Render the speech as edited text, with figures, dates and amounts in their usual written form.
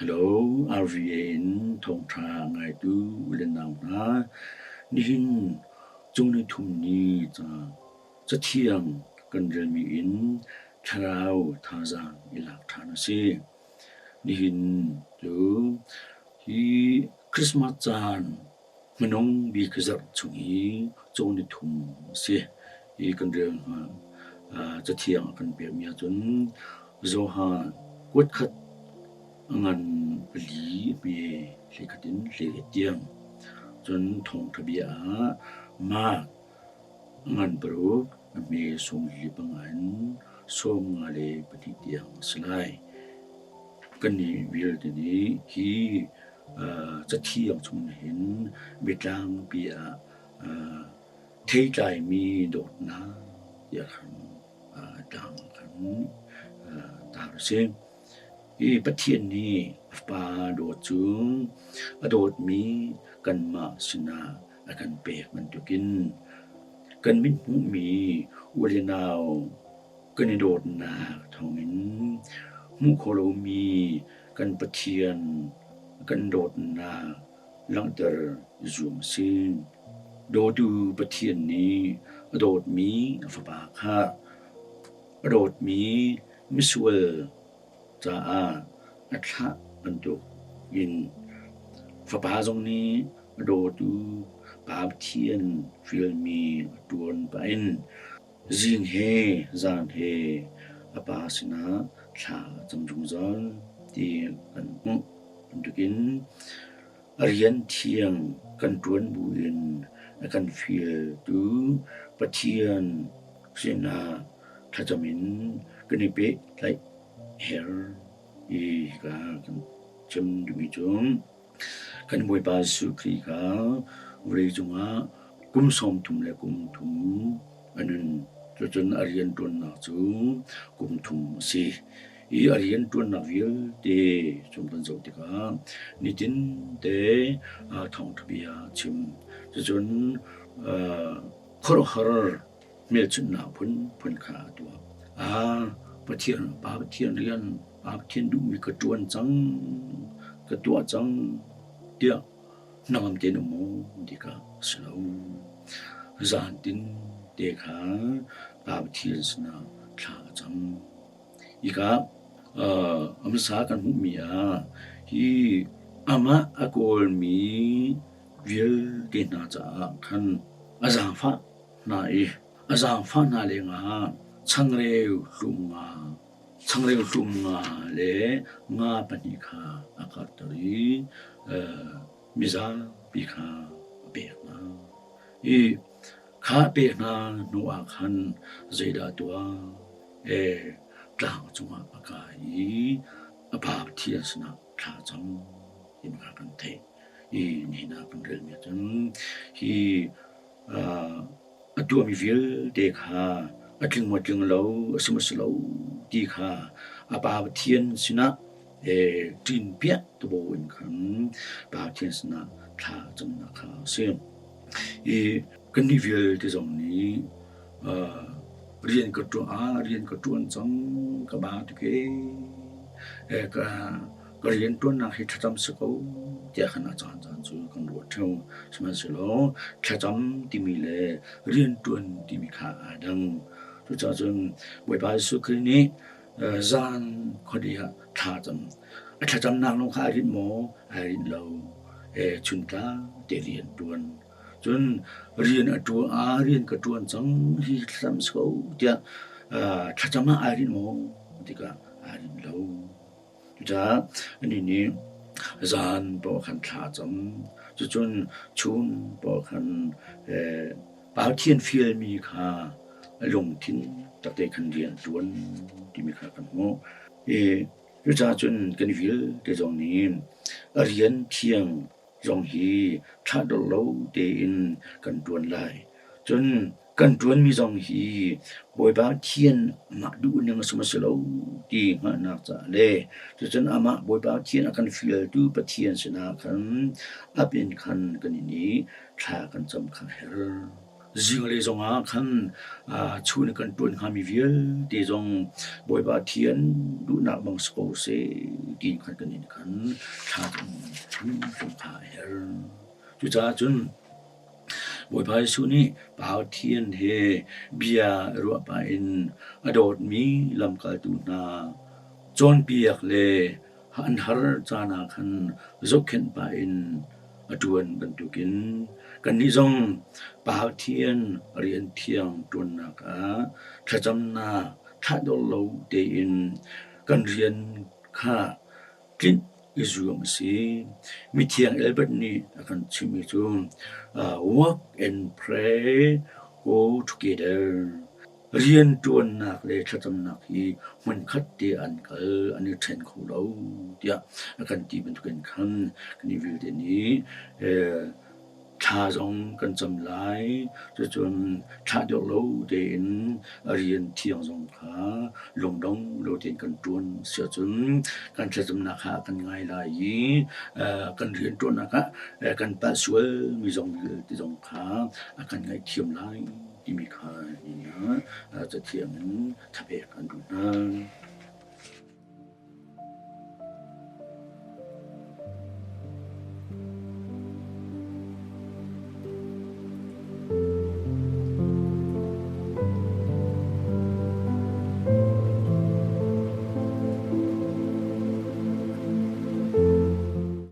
Hello, RVN ทงทางไงดูเล่นนาวนะนี่หินจงในทุ่มนี้จะเที่ยงกันเรียนมีอินคราวทาจางอิลักทานเซนี่หินดูฮีคริสต์มาสจานมนงบีกษัตริย์ชงฮีจงในทุ่มเซฮีกันเรียนจะเที่ยงกันเปียมีจนโซฮากวดขัด ngan pali be lekatin leketiang chon thong thabia ma ngan bro me song li bangan som ngale pati tiang slai kani wil de ni hi cha thiang chung hin betlang bia thei tai mi dot na ya khan dang khan ta seประเทศนี้ปาโดดจุงโดดมีกันมาสนากันเปกมันตุกินกันมิหูมีอุเลนาวกันโดดนาทองอินมุโคโลมีกันประเทียนกันโดดนาลังเตอร์ซูมซินโดดูประเทียนนี้โดดมีฟบาคาโดดมีมิสเวลจะอัฐะมันตุยินฝาบาตรงนี้โดดูปาบเทียนฟิลมีตวนไปนจิงเฮจานเฮอปาสนาชาจำจงจอนที่กันมุมันตุกินเรียนเทียงกันตวนบุญกันฟิลดูปะเทียนเสนาถ้าจะมินกันนี่เป๊ะไลhair ka kan chim dumi chung kan boi ba su kri ka ure chunga kum som thum le kum thum anun chon arian ton na chu kum thum si arian ton na vil te chum tan zo ti ka ni tin te thong thbia chim chon khor har mel chun na phun kha tuประเทศปาประเทศเรียนปาประเทศดูมีกระจวนจังกระตัวจังเดียนามเจนโมดีกาสโลจานตินเด็กหาปาประเทศสนาชาจังอีกาอเมริกากันหุมีฮีอามาอากอลมีวิลเกนาจาคันอาจารย์ฟ้านาอาจารย์ฟ้านาเลง창레우 룸가 레 나바니카 아카토리 미자 비카 베나 이 카베나 노아칸 제다도아 에 장중아 아카이 아바티스나 카정 임가간테 이 니나 분들미든 히 아두미빌 데카จึงหมดจึงเราสมสเราดีค่ะอาบาเทียนสินะจินเปียตัวบนขันบาเทียนสินะท่าจำนักข่าวเสียงกันนี่เวลที่ตรงนี้เรียนกับตัวเรียนกับตัวจังกับบาตุเกก็เรียนตัวนักให้ทำสักเอาเจ้าคณะจารย์จู่กันรวดเท่าสมัยสิโลถ้าจำที่มีเลยเรียนตัวที่มีค่าดังทุกเจ้าจึงบริบาลสุขนี้จานคดีท่าจำนางลงข้ารินโมรินเราชุนตาเตเรียนตัวจนเรียนตัวเรียนกับตัวจังที่ทำสักเอาเจ้าถ้าจำมารินโมที่ก็รินเราจ้าอันนี้จานบอกขันท่าจำจนชุนบอกขันปาเทียนฟิลมีค่าลงทิ้งตัดแต่ขันเรียนส่วนที่มีค่ากันโมยุจาจนกันวิลแต่ตรงนี้เรียนเที่ยงจงฮีถ้าดลเราเดินกันตัวนไล่จนกันตัวนมีจงฮีบอยบาเทียนมาดูนึงสมสเราดีมานักจะเล่จนอามาบอยบาเทียนกันฟิลดูปะเทียนสนาคันอาเป็นคันกันนี้ถ้ากันจำคันเฮร riêng lấy dòng khăn chu này cần tuân hàm viếl để dòng bồi ba thiên đủ nạp bằng sầu sẽ tin khăn cái này khăn thà trong phải chú cha chun bồi ba chu này bảo thiên he bia ruột ba in adot mi làm cái tu na chọn biak le han har chana khan zokhen ba in atuan bantukin kan ni zong pahal thian rian thiang tun na ka thacham na thadol lo de in kan rian kha kin izum si mi thiang albert ni akan chimi chu work and pray go together rian tuan nak le thacham nak hi man khat te an kal ani then kho lo tia akan ti bantukin khan kani vil de ni cha dòng cần chăm lại cho chun cha được lâu đến riêng thiang dòng khá lồng đông lâu đến cần tuôn sửa chun cần cha chăm nạc hạ cần ngay lại ý cần riêng tuôn nạc hạ cần bắt suy mi dòng thì dòng khá cần ngay thiêm lại thì mi khá nhá cho thiang tháp bè cần tuôn